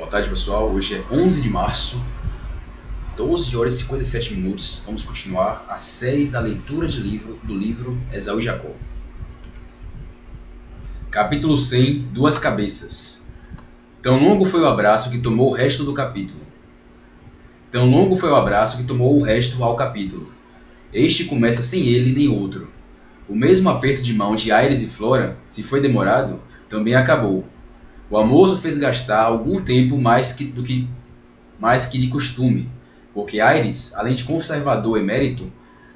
Boa tarde, pessoal. Hoje é 11 de março, 12 horas e 57 minutos. Vamos continuar a série da leitura do livro Esaú e Jacó. Capítulo 100, Duas Cabeças. Tão longo foi o abraço que tomou o resto do capítulo. Tão longo foi o abraço que tomou o resto ao capítulo. Este começa sem ele nem outro. O mesmo aperto de mão de Aires e Flora, se foi demorado, também acabou. O almoço fez gastar algum tempo mais que de costume, porque Aires, além de conservador emérito,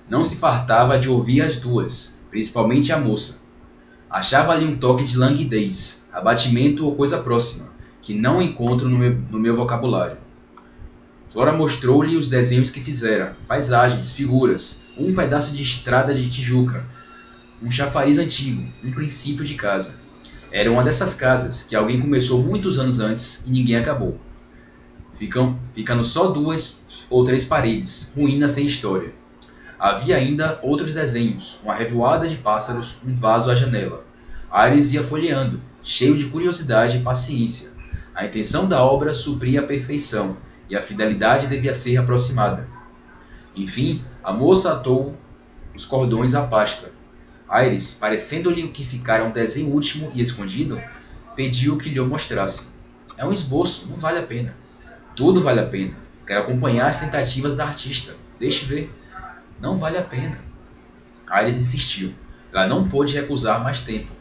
não se fartava de ouvir as duas, principalmente a moça. Achava ali um toque de languidez, abatimento ou coisa próxima, que não encontro no meu vocabulário. Flora mostrou-lhe os desenhos que fizera, paisagens, figuras, um pedaço de estrada de Tijuca, um chafariz antigo, um princípio de casa. Era uma dessas casas que alguém começou muitos anos antes e ninguém acabou. Ficando só 2 ou 3 paredes, ruínas sem história. Havia ainda outros desenhos, uma revoada de pássaros, um vaso à janela. Aires ia folheando, cheio de curiosidade e paciência. A intenção da obra supria a perfeição, e a fidelidade devia ser aproximada. Enfim, a moça atou os cordões à pasta. Aires, parecendo-lhe o que ficara um desenho último e escondido, pediu que lhe o mostrasse. É um esboço, não vale a pena. Tudo vale a pena. Quero acompanhar as tentativas da artista. Deixe ver. Não vale a pena. Aires insistiu. Ela não pôde recusar mais tempo.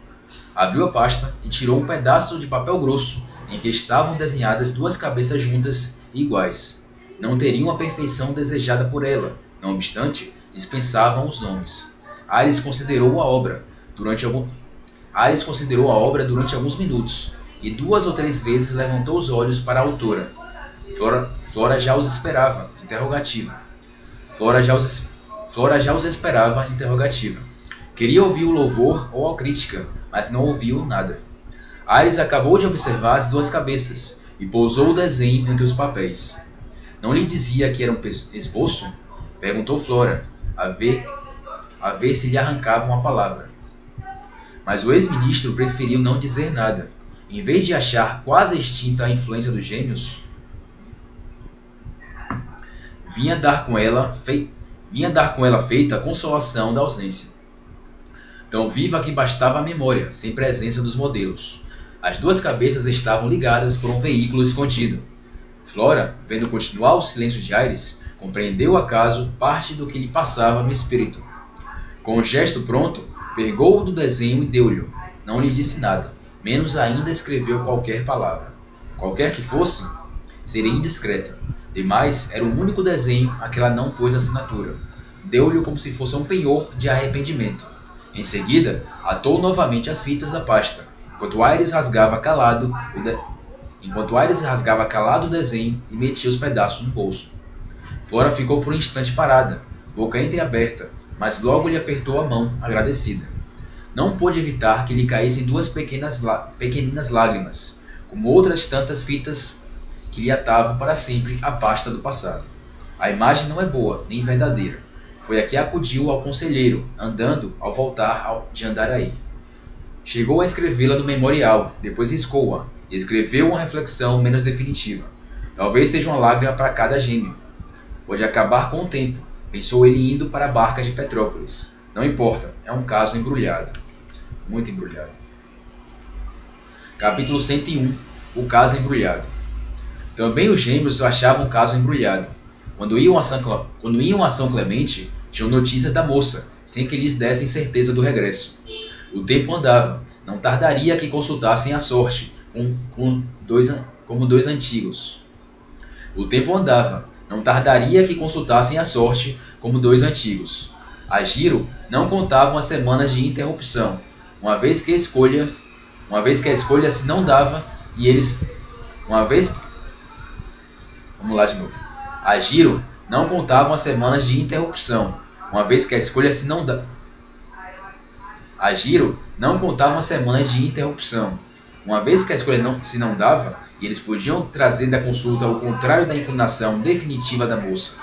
Abriu a pasta e tirou um pedaço de papel grosso em que estavam desenhadas 2 cabeças juntas e iguais. Não teriam a perfeição desejada por ela. Não obstante, dispensavam os nomes. Aires considerou a obra durante alguns minutos e 2 ou 3 vezes levantou os olhos para a autora. Flora já os esperava, interrogativa. Flora já os esperava, interrogativa. Queria ouvir o louvor ou a crítica, mas não ouviu nada. Aires acabou de observar as 2 cabeças e pousou o desenho entre os papéis. Não lhe dizia que era um esboço? Perguntou Flora, a ver se lhe arrancava uma palavra. Mas o ex-ministro preferiu não dizer nada. Em vez de achar quase extinta a influência dos gêmeos, vinha dar com ela feita a consolação da ausência. Tão viva que bastava a memória, sem presença dos modelos. As 2 cabeças estavam ligadas por um veículo escondido. Flora, vendo continuar o silêncio de Aires, compreendeu acaso parte do que lhe passava no espírito. Com um gesto pronto, pegou-o do desenho e deu-lhe. Não lhe disse nada, menos ainda escreveu qualquer palavra. Qualquer que fosse, seria indiscreta. Demais, era o único desenho a que ela não pôs assinatura. Deu-lhe como se fosse um penhor de arrependimento. Em seguida, atou novamente as fitas da pasta, enquanto Aires rasgava calado o desenho e metia os pedaços no bolso. Flora ficou por um instante parada, boca entreaberta, mas logo lhe apertou a mão, agradecida. Não pôde evitar que lhe caíssem 2 pequeninas lágrimas, como outras tantas fitas que lhe atavam para sempre a pasta do passado. A imagem não é boa, nem verdadeira. Foi a que acudiu ao conselheiro, andando ao voltar de Andaraí. Chegou a escrevê-la no memorial, depois riscou-a, e escreveu uma reflexão menos definitiva. Talvez seja uma lágrima para cada gêmeo. Pode acabar com o tempo, pensou ele indo para a barca de Petrópolis. Não importa, é um caso embrulhado. Muito embrulhado. Capítulo 101. O caso embrulhado. Também os gêmeos achavam o caso embrulhado. Quando iam a São Clemente, tinham notícia da moça, sem que lhes dessem certeza do regresso. O tempo andava. Não tardaria que consultassem a sorte, como 2 antigos. O tempo andava. Não tardaria que consultassem a sorte, como 2 antigos. A Giro não contavam as semanas de interrupção, uma vez que a escolha se não dava e eles... Vamos lá de novo. A Giro não contavam as semanas de interrupção, uma vez que a escolha se não dava... A Giro não contavam as semanas de interrupção, uma vez que a escolha se não dava, e eles podiam trazer da consulta o contrário da inclinação definitiva da moça.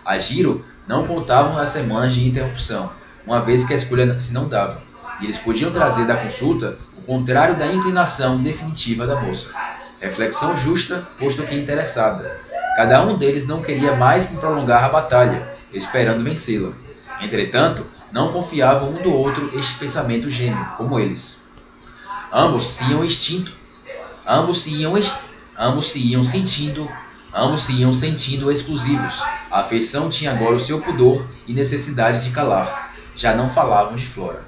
A Giro não contavam as semanas de interrupção, uma vez que a escolha se não dava, e eles podiam trazer da consulta o contrário da inclinação definitiva da moça. Reflexão justa, posto que interessada. Cada um deles não queria mais que prolongar a batalha, esperando vencê-la. Entretanto, não confiavam um do outro este pensamento gêmeo, como eles. Ambos se iam extinto, ambos se iam, ex- ambos se iam sentindo exclusivos. A afeição tinha agora o seu pudor e necessidade de calar. Já não falavam de Flora.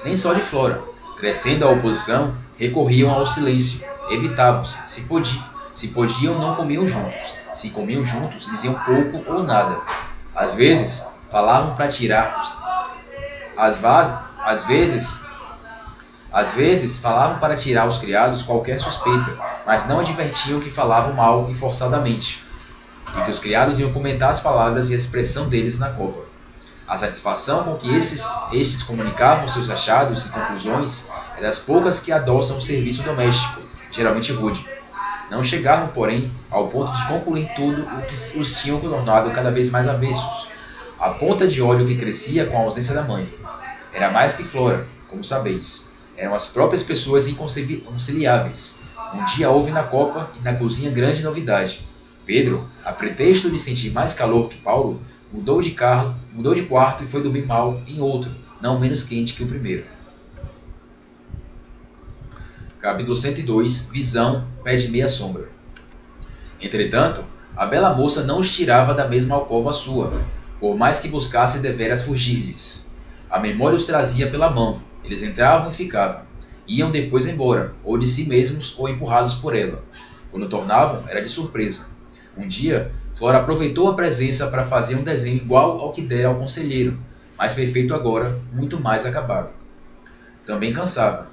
Nem só de Flora. Crescendo a oposição, recorriam ao silêncio, evitavam-se. Se podiam, não comiam juntos. Se comiam juntos, diziam pouco ou nada. Às vezes, falavam para tirar-os. Às vezes, falavam para tirar aos criados qualquer suspeita, mas não advertiam que falavam mal e forçadamente, e que os criados iam comentar as palavras e a expressão deles na copa. A satisfação com que estes comunicavam seus achados e conclusões é das poucas que adoçam o serviço doméstico, geralmente rude. Não chegavam, porém, ao ponto de concluir tudo o que os tinham tornado cada vez mais avessos. A ponta de ódio que crescia com a ausência da mãe. Era mais que Flora, como sabeis. Eram as próprias pessoas inconciliáveis. Um dia houve na copa e na cozinha grande novidade. Pedro, a pretexto de sentir mais calor que Paulo, mudou de quarto e foi dormir mal em outro, não menos quente que o primeiro. Capítulo 102. Visão, pé de meia sombra. Entretanto, a bela moça não os tirava da mesma alcova sua, por mais que buscasse deveras fugir-lhes. A memória os trazia pela mão, eles entravam e ficavam. Iam depois embora, ou de si mesmos ou empurrados por ela. Quando tornavam, era de surpresa. Um dia, Flora aproveitou a presença para fazer um desenho igual ao que dera ao conselheiro, mais perfeito agora, muito mais acabado. Também cansava.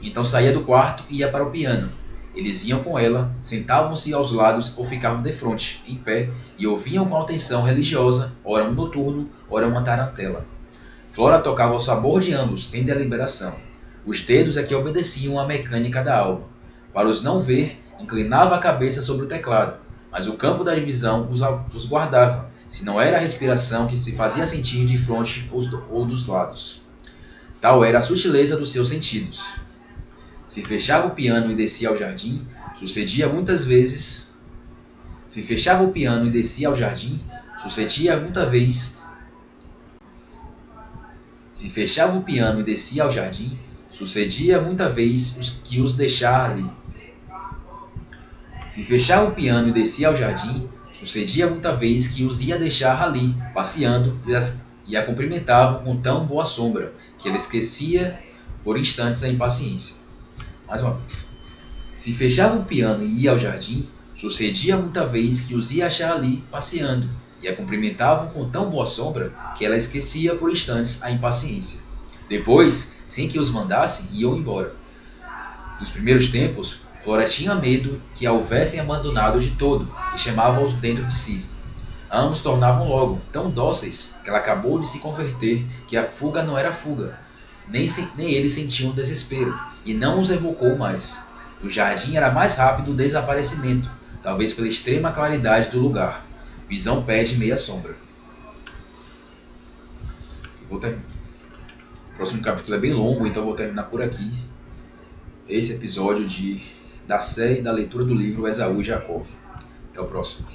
Então saía do quarto e ia para o piano. Eles iam com ela, sentavam-se aos lados ou ficavam defronte, em pé, e ouviam com atenção religiosa, ora um noturno, ora uma tarantela. Flora tocava ao sabor de ambos, sem deliberação. Os dedos é que obedeciam à mecânica da alma. Para os não ver, inclinava a cabeça sobre o teclado, mas o campo da divisão os guardava, se não era a respiração que se fazia sentir de frente ou dos lados. Tal era a sutileza dos seus sentidos. Se fechava o piano e descia ao jardim, sucedia muitas vezes que os deixar ali. Se fechava o piano e descia ao jardim, sucedia muita vez que os ia deixar ali, passeando, e a cumprimentavam com tão boa sombra, que ela esquecia por instantes a impaciência. Mais uma vez. Se fechava o piano e ia ao jardim, sucedia muita vez que os ia achar ali, passeando, e a cumprimentavam com tão boa sombra, que ela esquecia por instantes a impaciência. Depois, sem que os mandasse, iam embora. Nos primeiros tempos, Flora tinha medo que a houvessem abandonado de todo e chamava-os dentro de si. Ambos tornavam logo tão dóceis que ela acabou de se converter que a fuga não era fuga. Nem eles sentiam desespero e não os evocou mais. No jardim era mais rápido o desaparecimento, talvez pela extrema claridade do lugar. Visão pede meia sombra. O próximo capítulo é bem longo, então vou terminar por aqui esse episódio da série da leitura do livro Esaú e Jacó. Até o próximo.